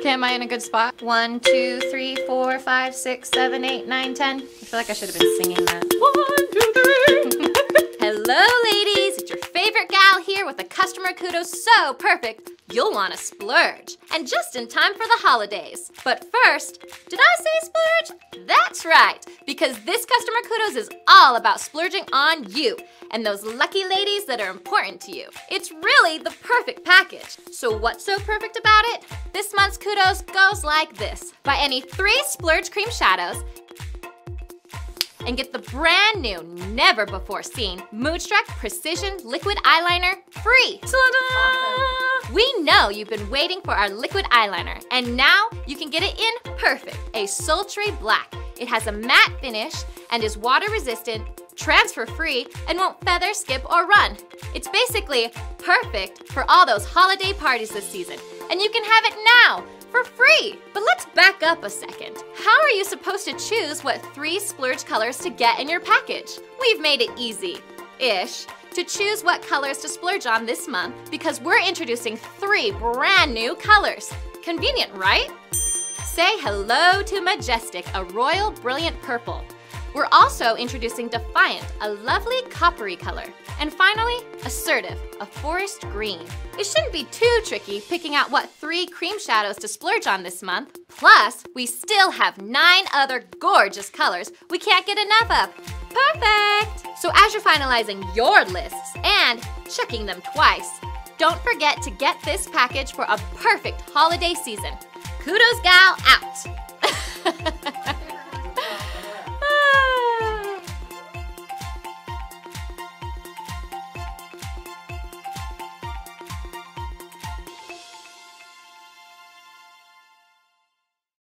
Okay, am I in a good spot? 1, 2, 3, 4, 5, 6, 7, 8, 9, 10. I feel like I should have been singing that. 1, 2, 3. Hello, ladies. It's your favorite gal here with a customer kudos so perfect, you'll want to splurge. And just in time for the holidays. But first, did I say splurge? That's right, because this customer kudos is all about splurging on you and those lucky ladies that are important to you. It's really the perfect package. So what's so perfect about it? This month's kudos goes like this. Buy any 3 Splurge Cream Shadows and get the brand new, never before seen Moodstruck Precision Liquid Eyeliner free. Ta-da! We know you've been waiting for our liquid eyeliner, and now you can get it in perfect, a sultry black. It has a matte finish and is water resistant, transfer free, and won't feather, skip, or run. It's basically perfect for all those holiday parties this season, and you can have it now for free. But let's back up a second. How are you supposed to choose what 3 splurge colors to get in your package? We've made it easy-ish to choose what colors to splurge on this month because we're introducing 3 brand new colors. Convenient, right? Say hello to Majestic, a royal brilliant purple. We're also introducing Defiant, a lovely coppery color. And finally, Assertive, a forest green. It shouldn't be too tricky picking out what 3 cream shadows to splurge on this month. Plus, we still have 9 other gorgeous colors we can't get enough of. Perfect! So as you're finalizing your lists and checking them twice, don't forget to get this package for a perfect holiday season. Kudos Gal out!